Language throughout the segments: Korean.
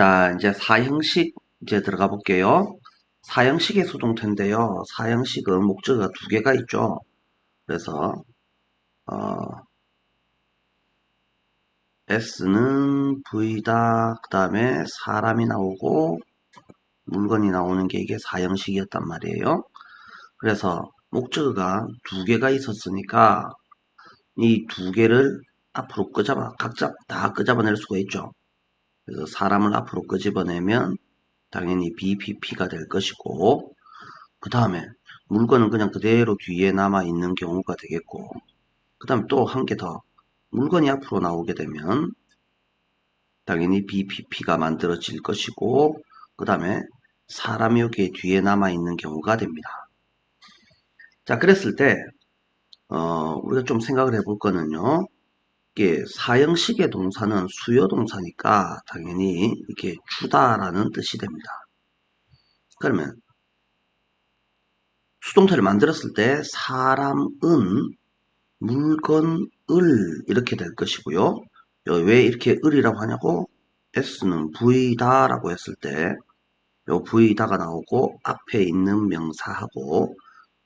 자, 이제 사형식 이제 들어가 볼게요. 사형식의 수동태인데요. 사형식은 목적어가 두 개가 있죠. 그래서 S는 V다. 그 다음에 사람이 나오고 물건이 나오는 게 이게 사형식이었단 말이에요. 그래서 목적어가 두 개가 있었으니까 이 두 개를 앞으로 각자 다 끄집어낼 수가 있죠. 그래서 사람을 앞으로 끄집어내면 당연히 BPP가 될 것이고, 그 다음에 물건은 그냥 그대로 뒤에 남아 있는 경우가 되겠고, 그 다음에 또 한 개 더, 물건이 앞으로 나오게 되면 당연히 BPP가 만들어질 것이고, 그 다음에 사람이 여기 뒤에 남아 있는 경우가 됩니다. 자, 그랬을 때 우리가 좀 생각을 해볼 거는요, 이게 사형식의 동사는 수요 동사니까 당연히 이렇게 주다라는 뜻이 됩니다. 그러면 수동태를 만들었을 때 사람은 물건을 이렇게 될 것이고요. 왜 이렇게 을이라고 하냐고? S는 V다 라고 했을 때 요 V다가 나오고 앞에 있는 명사하고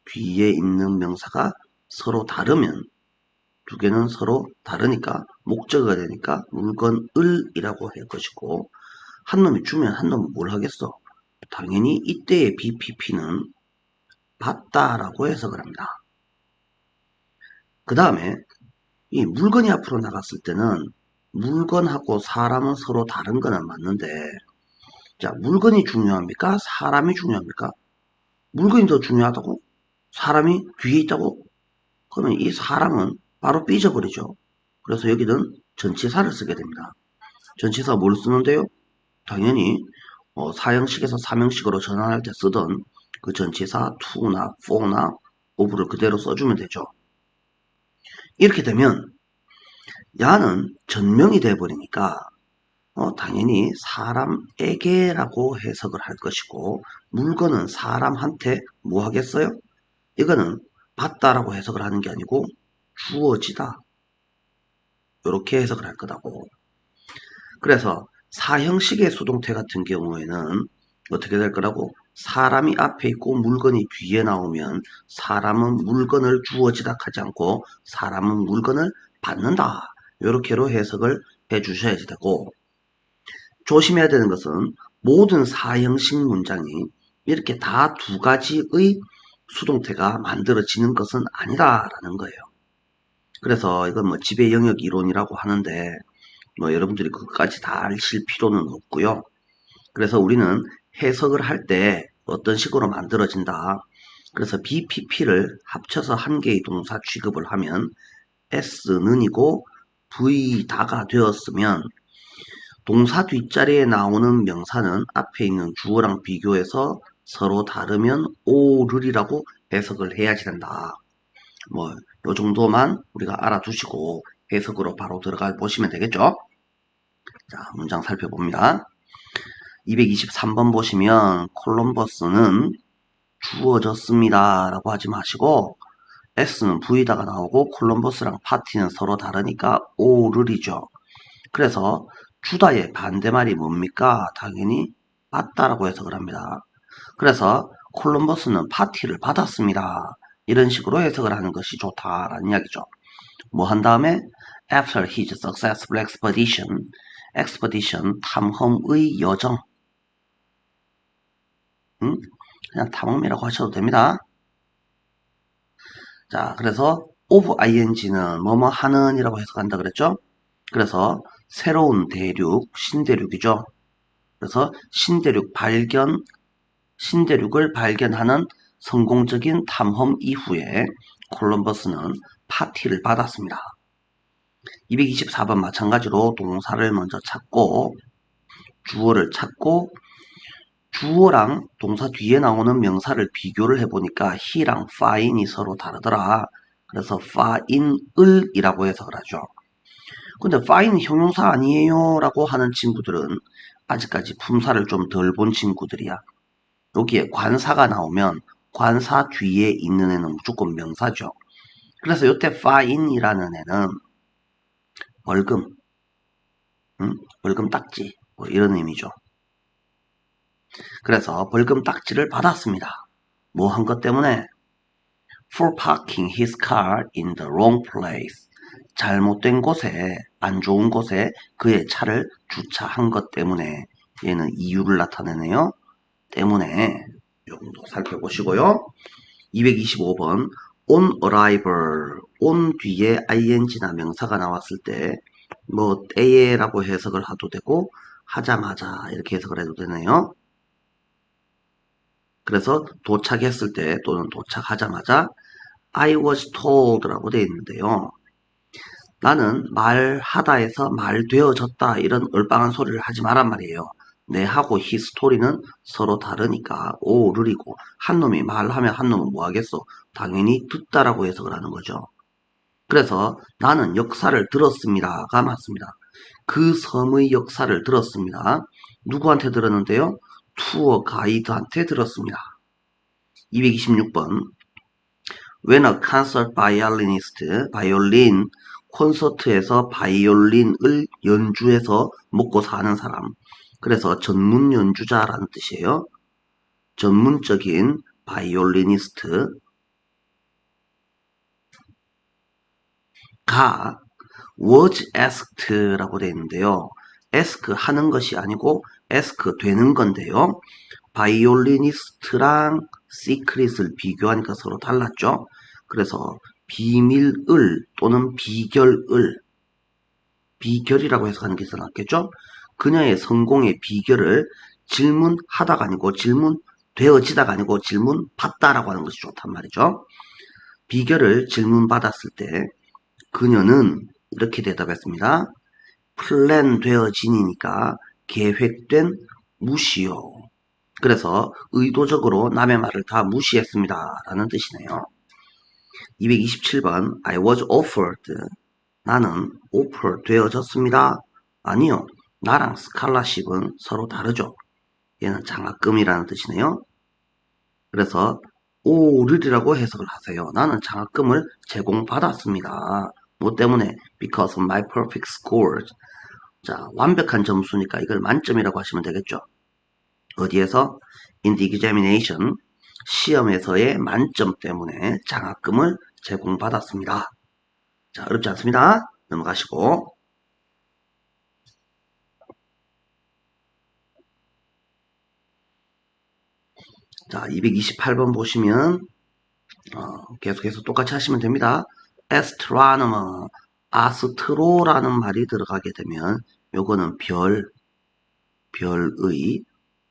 뒤에 있는 명사가 서로 다르면 두 개는 서로 다르니까 목적어가 되니까 물건을이라고 할 것이고, 한 놈이 주면 한 놈은 뭘 하겠어? 당연히 이때의 BPP는 받다라고 해석을 합니다. 그 다음에 이 물건이 앞으로 나갔을 때는 물건하고 사람은 서로 다른 거는 맞는데, 자, 물건이 중요합니까? 사람이 중요합니까? 물건이 더 중요하다고? 사람이 뒤에 있다고? 그러면 이 사람은 바로 삐져버리죠. 그래서 여기는 전치사를 쓰게 됩니다. 전치사 뭘 쓰는데요? 당연히 사형식에서 삼형식으로 전환할 때 쓰던 그 전치사 to나 for나 of를 그대로 써주면 되죠. 이렇게 되면 야는 전명이 돼버리니까 당연히 사람에게라고 해석을 할 것이고, 물건은 사람한테 뭐 하겠어요? 이거는 받다라고 해석을 하는 게 아니고 주어지다, 이렇게 해석을 할 거다고. 그래서 사형식의 수동태 같은 경우에는 어떻게 될 거라고? 사람이 앞에 있고 물건이 뒤에 나오면 사람은 물건을 주어지다 하지 않고 사람은 물건을 받는다, 이렇게로 해석을 해 주셔야지 되고, 조심해야 되는 것은 모든 사형식 문장이 이렇게 다 두 가지의 수동태가 만들어지는 것은 아니다라는 거예요. 그래서 이건 뭐 지배 영역 이론이라고 하는데 뭐 여러분들이 그것까지 다 아실 필요는 없고요. 그래서 우리는 해석을 할 때 어떤 식으로 만들어진다. 그래서 BPP를 합쳐서 한 개의 동사 취급을 하면 S는이고 V다가 되었으면 동사 뒷자리에 나오는 명사는 앞에 있는 주어랑 비교해서 서로 다르면 오를이라고 해석을 해야지 된다. 뭐, 요 정도만 우리가 알아두시고 해석으로 바로 들어가 보시면 되겠죠? 자, 문장 살펴봅니다. 223번 보시면 콜럼버스는 주어졌습니다 라고 하지 마시고 S는 V다가 나오고 콜럼버스랑 파티는 서로 다르니까 오를이죠. 그래서 주다의 반대말이 뭡니까? 당연히 받다라고 해석을 합니다. 그래서 콜럼버스는 파티를 받았습니다. 이런 식으로 해석을 하는 것이 좋다라는 이야기죠. 뭐 한 다음에 after his successful expedition 탐험의 여정, 그냥 탐험이라고 하셔도 됩니다. 자, 그래서 of ing는 뭐뭐 하는 이라고 해석한다 그랬죠. 그래서 새로운 대륙, 신대륙이죠. 그래서 신대륙을 발견하는 성공적인 탐험 이후에 콜럼버스는 파티를 받았습니다. 224번 마찬가지로 동사를 먼저 찾고 주어를 찾고 주어랑 동사 뒤에 나오는 명사를 비교를 해보니까 he랑 find이 서로 다르더라. 그래서 find을 이라고 해석을 하죠. 근데 find 형용사 아니에요 라고 하는 친구들은 아직까지 품사를 좀 덜 본 친구들이야. 여기에 관사가 나오면 관사 뒤에 있는 애는 무조건 명사죠. 그래서 이때 fine이라는 애는 벌금, 벌금 딱지 뭐 이런 의미죠. 그래서 벌금 딱지를 받았습니다. 뭐 한 것 때문에? For parking his car in the wrong place. 잘못된 곳에, 안 좋은 곳에 그의 차를 주차한 것 때문에 얘는 이유를 나타내네요. 때문에 정도 살펴보시고요. 225번 on arrival, on 뒤에 ing나 명사가 나왔을 때 뭐 때에라고 해석을 해도 되고 하자마자 이렇게 해석을 해도 되네요. 그래서 도착했을 때 또는 도착하자마자 I was told라고 되어 있는데요. 나는 말하다에서 말되어졌다 이런 얼빵한 소리를 하지 말란 말이에요. 내하고 히스토리는 서로 다르니까 오르리고 한 놈이 말하면 한 놈은 뭐 하겠어? 당연히 듣다라고 해석을 하는 거죠. 그래서 나는 역사를 들었습니다가 맞습니다. 그 섬의 역사를 들었습니다. 누구한테 들었는데요? 투어 가이드한테 들었습니다. 226번 When a concert violinist, 바이올린 콘서트에서 바이올린을 연주해서 먹고 사는 사람. 그래서 전문 연주자라는 뜻이에요. 전문적인 바이올리니스트가 was asked라고 되어 있는데요. ask 하는 것이 아니고 ask 되는 건데요. 바이올리니스트랑 시크릿을 비교하니까 서로 달랐죠. 그래서 비밀을 또는 비결을 비결이라고 해석하는 게 더 낫겠죠. 그녀의 성공의 비결을 질문하다가 아니고 질문되어지다가 아니고 질문받다라고 하는 것이 좋단 말이죠. 비결을 질문받았을 때 그녀는 이렇게 대답했습니다. 플랜 되어지니까 계획된 무시요. 그래서 의도적으로 남의 말을 다 무시했습니다. 라는 뜻이네요. 227번 I was offered. 나는 offer 되어졌습니다. 아니요. 나랑 스칼라십은 서로 다르죠. 얘는 장학금이라는 뜻이네요. 그래서 오를이라고 해석을 하세요. 나는 장학금을 제공받았습니다. 뭐 때문에? Because of my perfect scores. 자, 완벽한 점수니까 이걸 만점이라고 하시면 되겠죠. 어디에서? In the examination. 시험에서의 만점 때문에 장학금을 제공받았습니다. 자, 어렵지 않습니다. 넘어가시고. 자, 228번 보시면 계속해서 똑같이 하시면 됩니다. astronomer, 아스트로라는 말이 들어가게 되면 요거는 별의,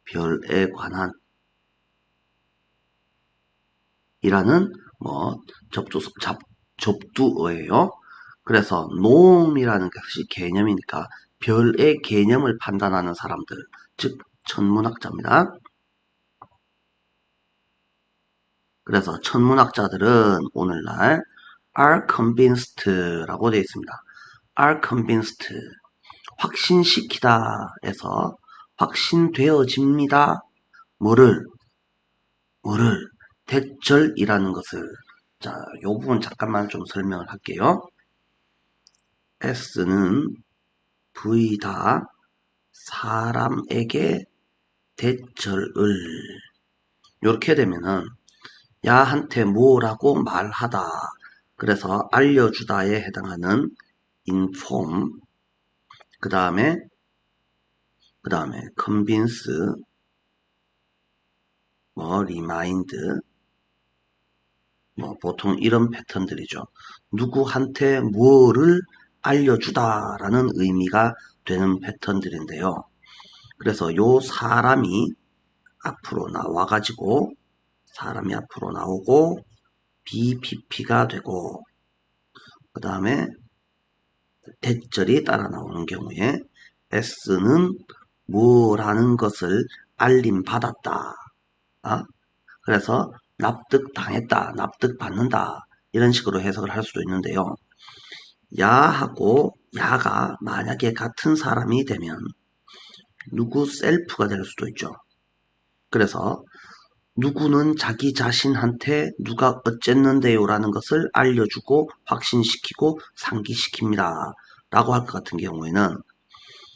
별에 관한 이라는 뭐 접두어예요. 그래서 놈이라는 것이 개념이니까 별의 개념을 판단하는 사람들, 즉 천문학자입니다. 그래서 천문학자들은 오늘날 are convinced라고 되어 있습니다. are convinced 확신시키다에서 확신되어집니다. 뭐를 대절이라는 것을 자, 요 부분 잠깐만 좀 설명을 할게요. S는 V다 사람에게 대절을 이렇게 되면은 야한테 뭐라고 말하다 그래서 알려주다에 해당하는 inform 그 다음에 convince 뭐 remind 뭐 보통 이런 패턴들이죠. 누구한테 뭐를 알려주다라는 의미가 되는 패턴들인데요. 그래서 요 사람이 앞으로 나와가지고 사람이 앞으로 나오고 BPP가 되고 그 다음에 대절이 따라 나오는 경우에 S는 뭐라는 것을 알림받았다. 그래서 납득당했다, 납득받는다 이런 식으로 해석을 할 수도 있는데요. 야하고 야가 만약에 같은 사람이 되면 누구 셀프가 될 수도 있죠. 그래서 누구는 자기 자신한테 누가 어쨌는데요 라는 것을 알려주고 확신시키고 상기시킵니다 라고 할 것 같은 경우에는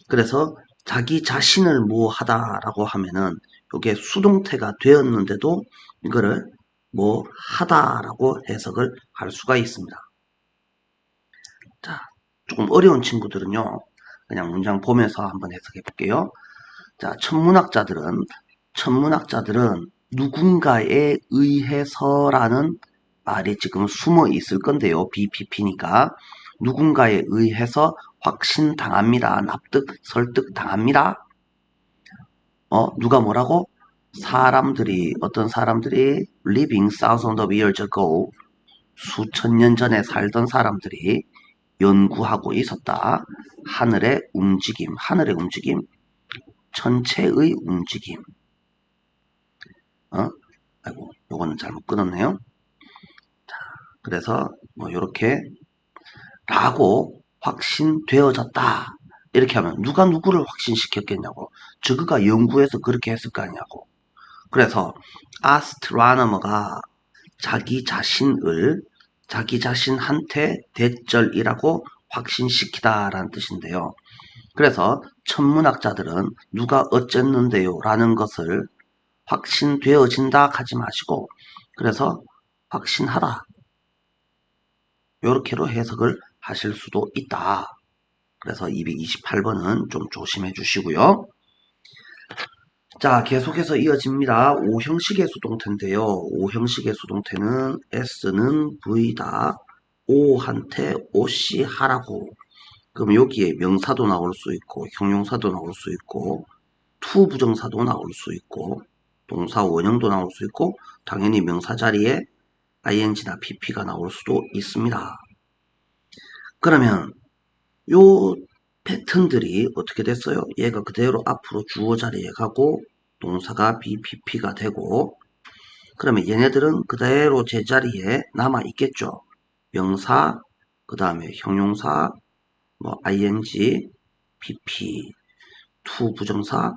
그래서 자기 자신을 뭐 하다 라고 하면은 이게 수동태가 되었는데도 이거를 뭐 하다라고 해석을 할 수가 있습니다. 자, 조금 어려운 친구들은요, 그냥 문장 보면서 한번 해석해 볼게요. 자, 천문학자들은 누군가에 의해서라는 말이 지금 숨어 있을 건데요. BPP니까. 누군가에 의해서 확신당합니다. 납득, 설득당합니다. 누가 뭐라고? 어떤 사람들이 living thousands of years ago, 수천 년 전에 살던 사람들이 연구하고 있었다. 하늘의 움직임, 천체의 움직임. 아이고, 요거는 잘못 끊었네요. 자, 그래서 뭐 요렇게 라고 확신되어졌다. 이렇게 하면 누가 누구를 확신시켰겠냐고. 저그가 연구해서 그렇게 했을 거 아니냐고. 그래서 아스트로노머가 자기 자신한테 대절이라고 확신시키다라는 뜻인데요. 그래서 천문학자들은 누가 어쨌는데요 라는 것을 확신되어진다 하지 마시고, 그래서 확신하다 요렇게로 해석을 하실 수도 있다. 그래서 228번은 좀 조심해 주시고요. 자, 계속해서 이어집니다. 5형식의 수동태인데요. 5형식의 수동태는 S는 V다. O한테 OC 하라고. 그럼 여기에 명사도 나올 수 있고, 형용사도 나올 수 있고, to 부정사도 나올 수 있고, 동사 원형도 나올 수 있고, 당연히 명사 자리에 ing나 pp가 나올 수도 있습니다. 그러면 요 패턴들이 어떻게 됐어요? 얘가 그대로 앞으로 주어 자리에 가고 동사가 BPP가 되고, 그러면 얘네들은 그대로 제자리에 남아 있겠죠. 명사, 그 다음에 형용사, 뭐 ing, PP, to 부정사,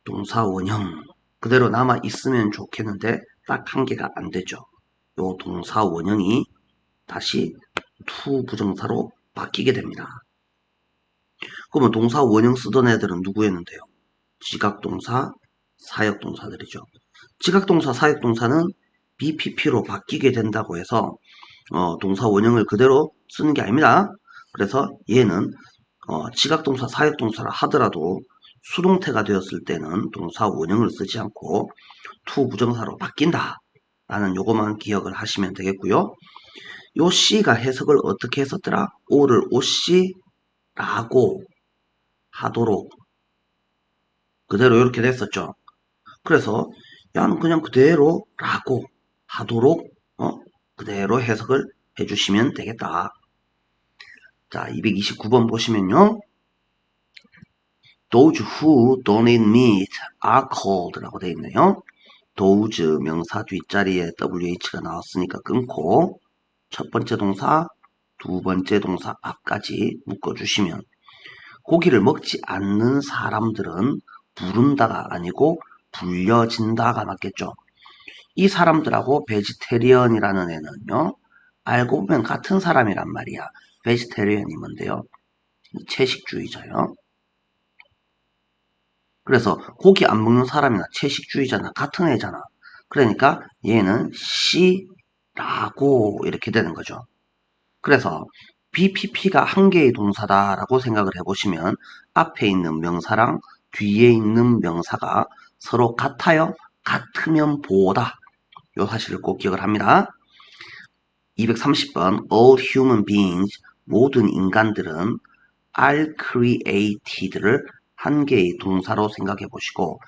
동사 원형 그대로 남아 있으면 좋겠는데 딱 한 개가 안 되죠. 요 동사 원형이 다시 to 부정사로 바뀌게 됩니다. 그러면 동사 원형 쓰던 애들은 누구였는데요? 지각동사, 사역동사들이죠. 지각동사, 사역동사는 BPP로 바뀌게 된다고 해서 동사 원형을 그대로 쓰는 게 아닙니다. 그래서 얘는 지각동사, 사역동사를 하더라도 수동태가 되었을 때는 동사 원형을 쓰지 않고 to 부정사로 바뀐다 라는 요것만 기억을 하시면 되겠고요. 요 C가 해석을 어떻게 했었더라? O를 OC라고 하도록 그대로 이렇게 됐었죠. 그래서 야는 그냥 그대로 라고 하도록 그대로 해석을 해주시면 되겠다. 자, 229번 보시면요. Those who don't eat meat are called 라고 되어 있네요. those 명사 뒷자리에 WH가 나왔으니까 끊고 첫 번째 동사, 두 번째 동사 앞까지 묶어주시면 고기를 먹지 않는 사람들은 부른다가 아니고 불려진다가 맞겠죠. 이 사람들하고 베지테리언이라는 애는요. 알고 보면 같은 사람이란 말이야. 베지테리언이 뭔데요? 채식주의자요. 그래서 고기 안 먹는 사람이나 채식주의자나 같은 애잖아. 그러니까 얘는 C라고 이렇게 되는 거죠. 그래서 BPP가 한 개의 동사다라고 생각을 해보시면 앞에 있는 명사랑 뒤에 있는 명사가 서로 같아요? 같으면 보다. 요 사실을 꼭 기억을 합니다. 230번 All human beings, 모든 인간들은 are created를 한 개의 동사로 생각해 보시고,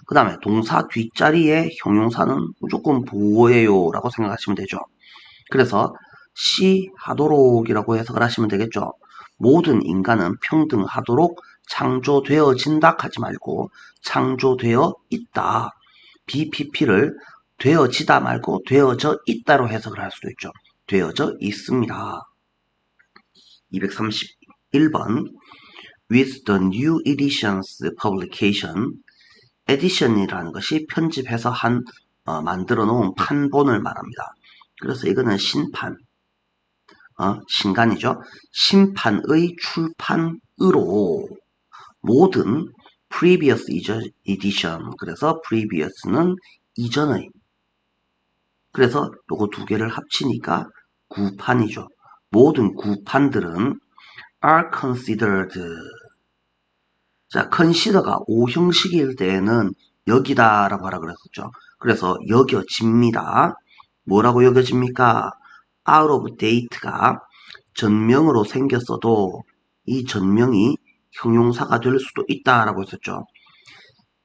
그 다음에 동사 뒷자리에 형용사는 무조건 보예요 라고 생각하시면 되죠. 그래서 하도록이라고 해석을 하시면 되겠죠. 모든 인간은 평등하도록 창조되어진다 하지 말고 창조되어 있다. BPP를 되어지다 말고 되어져 있다로 해석을 할 수도 있죠. 되어져 있습니다. 231번 With the new editions publication, edition이라는 것이 편집해서 만들어 놓은 판본을 말합니다. 그래서 이거는 신판, 신간이죠. 심판의 출판으로 모든 previous edition. 그래서 previous는 이전의. 그래서 요거 두 개를 합치니까 구판이죠. 모든 구판들은 are considered. 자, consider가 오형식일 때에는 여기다라고 하라 그랬었죠. 그래서 여겨집니다. 뭐라고 여겨집니까? out of date가 전명으로 생겼어도 이 전명이 형용사가 될 수도 있다라고 했었죠.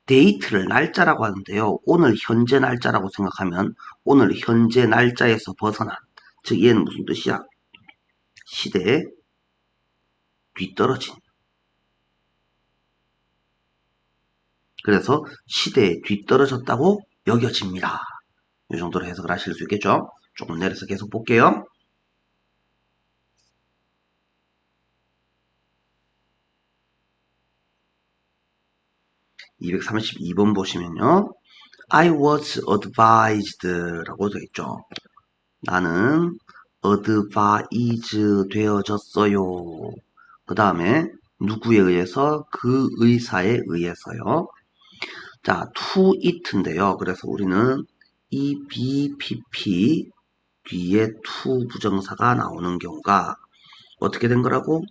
데이트를 날짜라고 하는데요. 오늘 현재 날짜라고 생각하면 오늘 현재 날짜에서 벗어난, 즉 얘는 무슨 뜻이야? 시대에 뒤떨어진. 그래서 시대에 뒤떨어졌다고 여겨집니다. 이 정도로 해석을 하실 수 있겠죠? 조금 내려서 계속 볼게요. (232번) 보시면요. I was advised 라고 되어 있죠. 나는 advise 되어졌어요. 그 다음에 누구에 의해서? 그 의사에 의해서요. 자, to it인데요. 그래서 우리는 이 BPP 뒤에 to 부정사가 나오는 경우가 어떻게 된 거라고?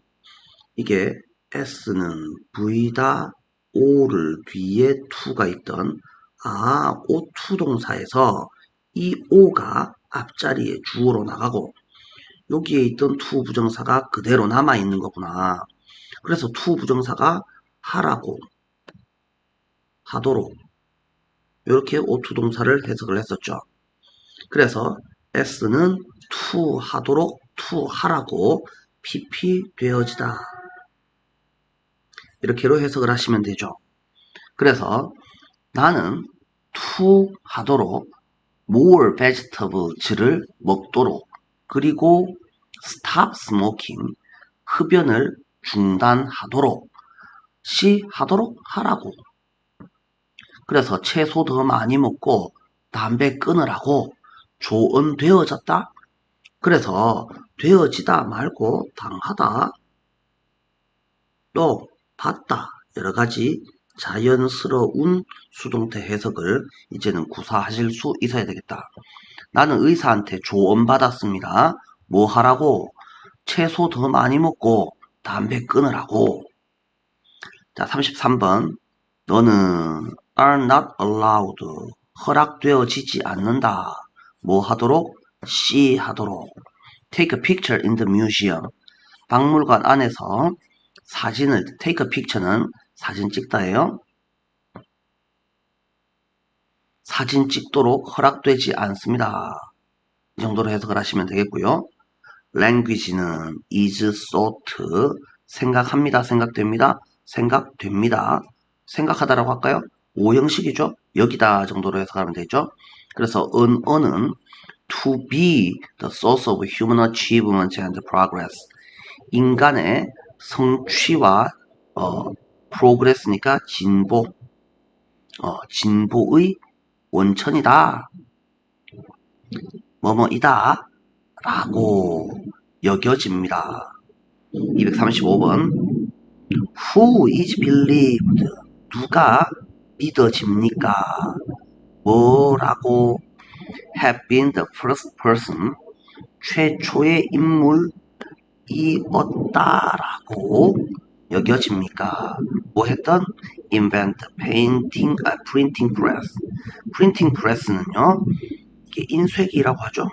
이게 S는 V다, O를 뒤에 to가 있던 O2 동사에서 이 O가 앞자리에 주어로 나가고 여기에 있던 to 부정사가 그대로 남아있는 거구나. 그래서 to 부정사가 하라고, 하도록 이렇게 O2 동사를 해석을 했었죠. 그래서 S는 to 하도록, to 하라고 PP 되어지다. 이렇게로 해석을 하시면 되죠. 그래서 나는 to 하도록 more vegetables를 먹도록 그리고 stop smoking 흡연을 중단하도록 시 하도록 하라고. 그래서 채소 더 많이 먹고 담배 끊으라고 조언되어졌다. 그래서 되어지다 말고 당하다 또 받다 여러 가지 자연스러운 수동태 해석을 이제는 구사하실 수 있어야 되겠다. 나는 의사한테 조언받았습니다. 뭐 하라고? 채소 더 많이 먹고 담배 끊으라고. 자, 33번. 너는 are not allowed. 허락되어지지 않는다. 뭐 하도록? see 하도록. take a picture in the museum. 박물관 안에서 사진을, take a picture는 사진 찍다예요. 사진 찍도록 허락되지 않습니다. 이 정도로 해석을 하시면 되겠고요. language는 is thought. 생각합니다. 생각됩니다. 생각됩니다. 생각하다라고 할까요? 오형식이죠. 여기다 정도로 해석하면 되죠. 그래서 언어는 to be the source of human achievement and progress. 인간의 성취와 progress니까 진보, 진보의 원천이다. 뭐뭐이다. 라고 여겨집니다. 235번. Who is believed? 누가 믿어집니까? 뭐라고? Have been the first person. 최초의 인물이었다라고 여겨집니까? 뭐 했던? Invent painting, printing press. printing press는요, 이게 인쇄기라고 하죠.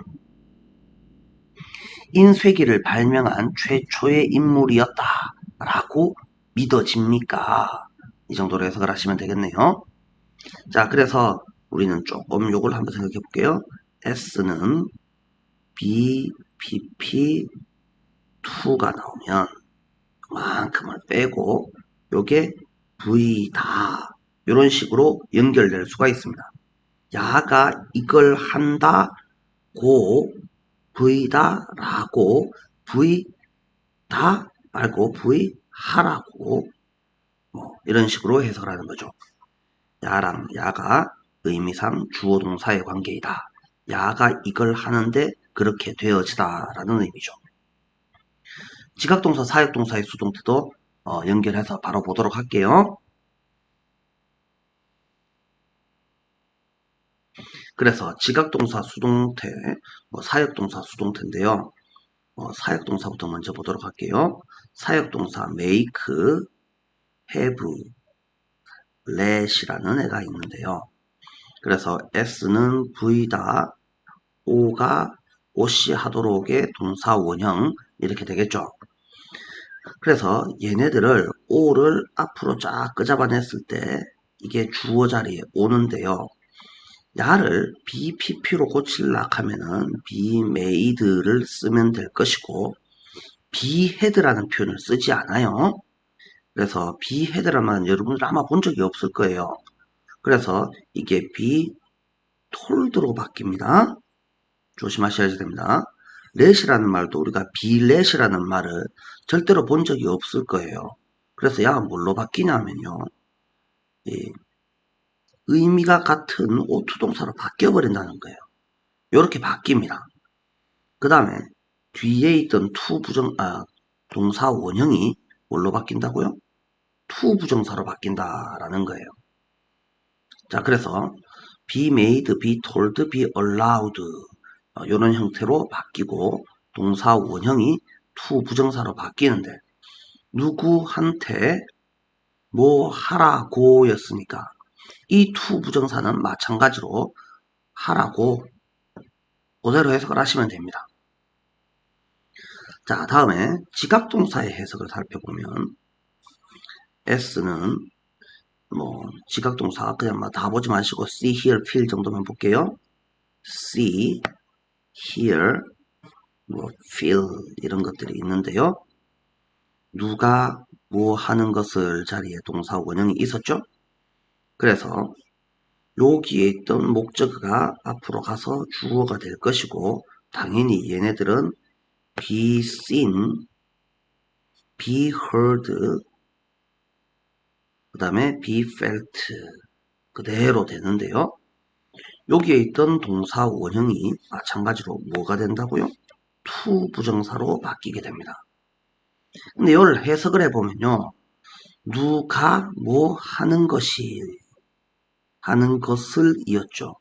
인쇄기를 발명한 최초의 인물이었다라고 믿어집니까? 이 정도로 해석을 하시면 되겠네요. 자, 그래서 우리는 조금 요걸 한번 생각해 볼게요. S는 BPP2가 나오면 그만큼을 빼고 요게 V다. 이런 식으로 연결될 수가 있습니다. 야가 이걸 한다고 V다 라고 V다 말고 V 하라고 이런 식으로 해석을 하는 거죠. 야랑 야가 의미상 주어 동사의 관계이다. 야가 이걸 하는데 그렇게 되어지다 라는 의미죠. 지각동사, 사역동사의 수동태도 연결해서 바로 보도록 할게요. 그래서 지각동사 수동태, 사역동사 수동태인데요. 사역동사부터 먼저 보도록 할게요. 사역동사 make, have, let이라는 애가 있는데요. 그래서 S는 V다, O가 OC 하도록의 동사 원형 이렇게 되겠죠. 그래서 얘네들을 O를 앞으로 쫙 끄잡아냈을 때 이게 주어 자리에 오는데요. 야를 BPP로 고치려고 하면은 be made를 쓰면 될 것이고 be had라는 표현을 쓰지 않아요. 그래서 be had라면 여러분들 아마 본 적이 없을 거예요. 그래서 이게 be told로 바뀝니다. 조심하셔야 됩니다. let이라는 말도 우리가 be let이라는 말을 절대로 본 적이 없을 거예요. 그래서 야가 뭘로 바뀌냐면요. 의미가 같은 오투동사로 바뀌어버린다는 거예요. 이렇게 바뀝니다. 그 다음에 뒤에 있던 동사 원형이 뭘로 바뀐다고요? to 부정사로 바뀐다라는 거예요. 자, 그래서 be made, be told, be allowed 이런 형태로 바뀌고 동사 원형이 to 부정사로 바뀌는데 누구한테 뭐 하라고 였으니까 이 to 부정사는 마찬가지로 하라고 그대로 해석을 하시면 됩니다. 자, 다음에 지각동사의 해석을 살펴보면 S는 지각동사 그냥 다 보지 마시고 see, hear, feel 정도만 볼게요. see, hear, feel 이런 것들이 있는데요. 누가 뭐 하는 것을 자리에 동사 원형이 있었죠? 그래서 여기에 있던 목적어가 앞으로 가서 주어가 될 것이고 당연히 얘네들은 be seen, be heard, 그 다음에 be felt 그대로 되는데요. 여기에 있던 동사 원형이 마찬가지로 뭐가 된다고요? to 부정사로 바뀌게 됩니다. 근데 이걸 해석을 해보면요. 누가 뭐 하는 것을 이었죠.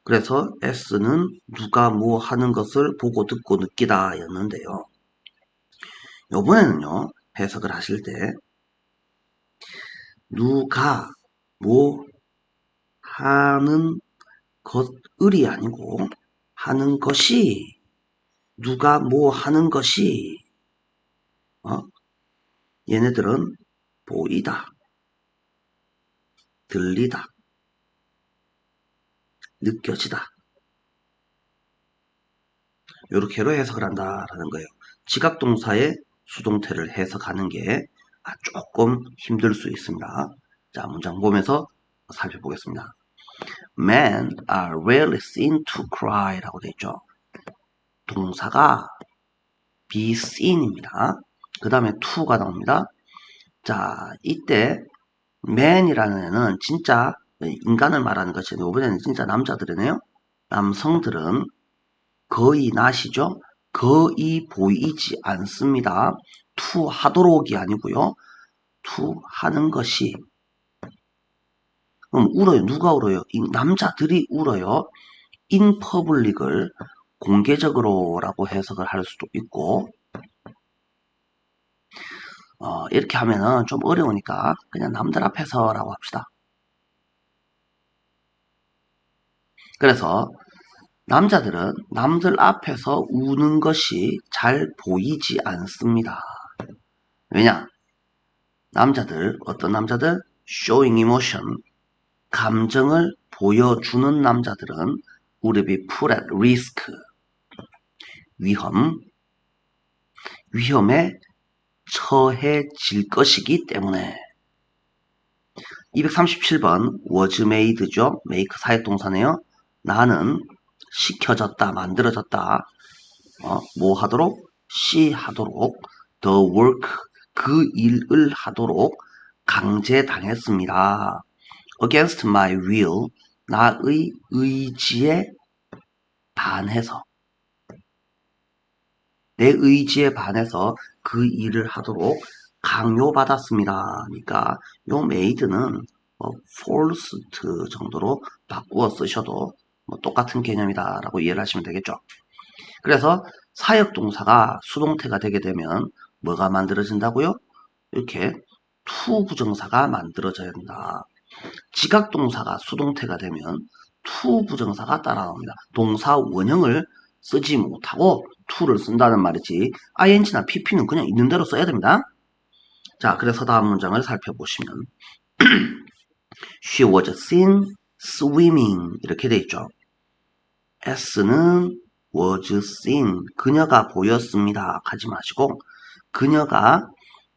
그래서 S는 누가 뭐 하는 것을 보고 듣고 느끼다 였는데요. 요번에는요. 해석을 하실 때 누가 뭐 하는 것을이 아니고 하는 것이 누가 뭐 하는 것이 얘네들은 보이다, 들리다, 느껴지다 이렇게로 해석을 한다라는 거예요. 지각동사의 수동태를 해석하는 게 조금 힘들 수 있습니다. 자, 문장 보면서 살펴보겠습니다. Men are rarely seen to cry 라고 되어 있죠. 동사가 be seen입니다. 그 다음에 to가 나옵니다. 자, 이때 man이라는 애는 진짜 인간을 말하는 것이 이번에는 진짜 남자들이네요. 남성들은 거의 나시죠? 거의 보이지 않습니다. to 하도록이 아니고요. to 하는 것이. 그럼 울어요. 누가 울어요? 남자들이 울어요. in public을 공개적으로라고 해석을 할 수도 있고 이렇게 하면은 좀 어려우니까 그냥 남들 앞에서라고 합시다. 그래서 남자들은 남들 앞에서 우는 것이 잘 보이지 않습니다. 왜냐? 남자들, 어떤 남자들? showing emotion, 감정을 보여주는 남자들은 would be put at risk, 위험에 처해질 것이기 때문에 237번 was made죠. make 사역동사네요. 나는 시켜졌다, 만들어졌다. 뭐 하도록? she 하도록 the work, 그 일을 하도록 강제당했습니다. against my will, 나의 의지에 반해서 내 의지에 반해서 그 일을 하도록 강요받았습니다. 그러니까 요 made는 forced 정도로 바꾸어 쓰셔도 뭐 똑같은 개념이다라고 이해를 하시면 되겠죠. 그래서 사역동사가 수동태가 되게 되면 뭐가 만들어진다고요? 이렇게 to 부정사가 만들어져야 된다. 지각동사가 수동태가 되면 to 부정사가 따라 나옵니다. 동사 원형을 쓰지 못하고 to를 쓴다는 말이지 ing나 pp는 그냥 있는 대로 써야 됩니다. 자, 그래서 다음 문장을 살펴보시면 She was seen swimming 이렇게 돼 있죠. S는 was seen 그녀가 보였습니다. 하지 마시고 그녀가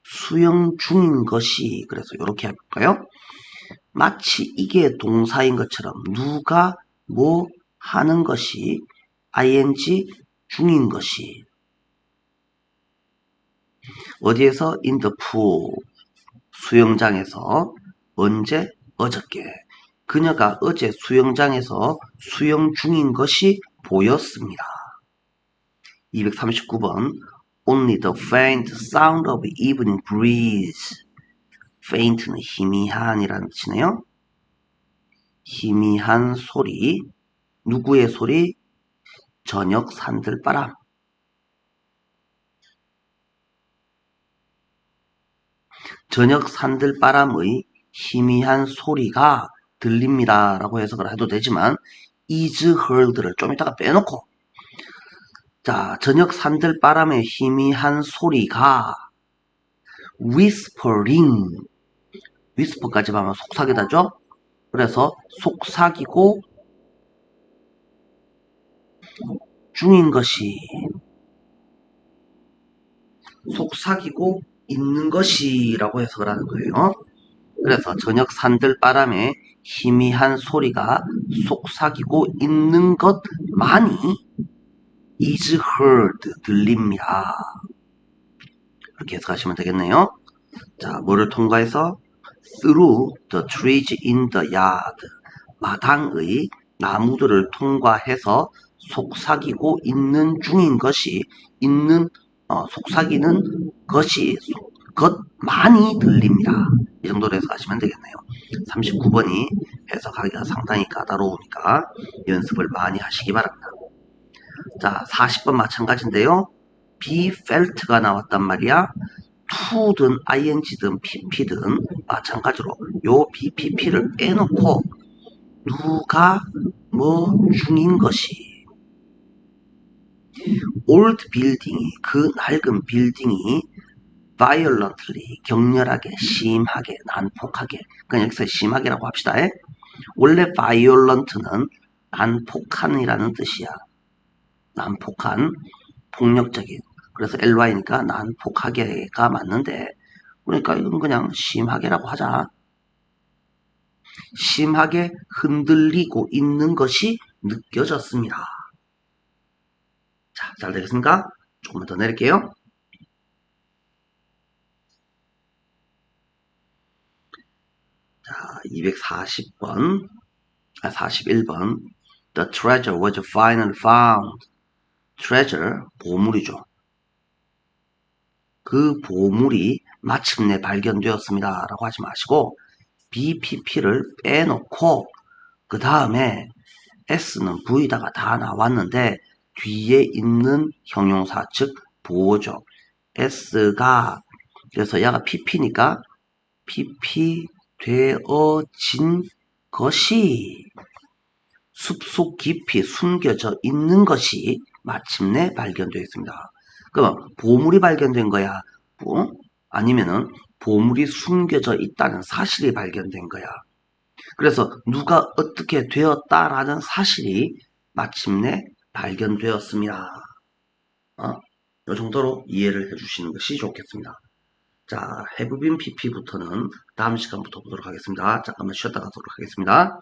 수영 중인 것이 그래서 이렇게 해볼까요? 마치 이게 동사인 것처럼 누가 뭐 하는 것이 ing 중인 것이 어디에서 in the pool 수영장에서 언제 어저께 그녀가 어제 수영장에서 수영 중인 것이 보였습니다. 239번 Only the faint sound of evening breeze faint는 희미한 이라는 뜻이네요. 희미한 소리 누구의 소리? 저녁 산들바람 저녁 산들바람의 희미한 소리가 들립니다 라고 해석을 해도 되지만 is heard를 좀 이따가 빼놓고 자 저녁 산들바람의 희미한 소리가 whispering whisper까지 하면 속삭이다죠. 그래서 속삭이고 중인 것이 속삭이고 있는 것이라고 해석을 하는 거예요. 그래서 저녁 산들바람에 희미한 소리가 속삭이고 있는 것만이 is heard 들립니다. 이렇게 해석하시면 되겠네요. 자, 뭐를 통과해서 through the trees in the yard 마당의 나무들을 통과해서 속삭이고 있는 중인 것이 속삭이는 것이 것만이 들립니다. 이 정도로 해석하시면 되겠네요. 39번이 해석하기가 상당히 까다로우니까 연습을 많이 하시기 바랍니다. 자, 40번 마찬가지인데요. be felt가 나왔단 말이야. to든 ing든 pp든 마찬가지로 요 bpp를 빼놓고 누가 뭐 중인 것이 old building이 그 낡은 빌딩이 violently 격렬하게 심하게 난폭하게 그냥 여기서 심하게라고 합시다. 원래 violent는 난폭한이라는 뜻이야. 난폭한 폭력적인 그래서 ly니까 난폭하게가 맞는데 그러니까 이건 그냥 심하게라고 하자. 심하게 흔들리고 있는 것이 느껴졌습니다. 자, 잘 되겠습니까? 조금만 더 내릴게요. 자, 240번, 41번. The treasure was finally found. treasure, 보물이죠. 그 보물이 마침내 발견되었습니다. 라고 하지 마시고 BPP를 빼놓고 그 다음에 S는 V다가 다 나왔는데 뒤에 있는 형용사 즉 보어죠. S가 그래서 얘가 PP니까 PP 되어진 것이 숲속 깊이 숨겨져 있는 것이 마침내 발견되어 있습니다. 그럼 보물이 발견된 거야? 아니면은 보물이 숨겨져 있다는 사실이 발견된 거야. 그래서 누가 어떻게 되었다라는 사실이 마침내 발견되었습니다. 이 정도로 이해를 해주시는 것이 좋겠습니다. 자, have been pp부터는 다음 시간부터 보도록 하겠습니다. 잠깐만 쉬었다 가도록 하겠습니다.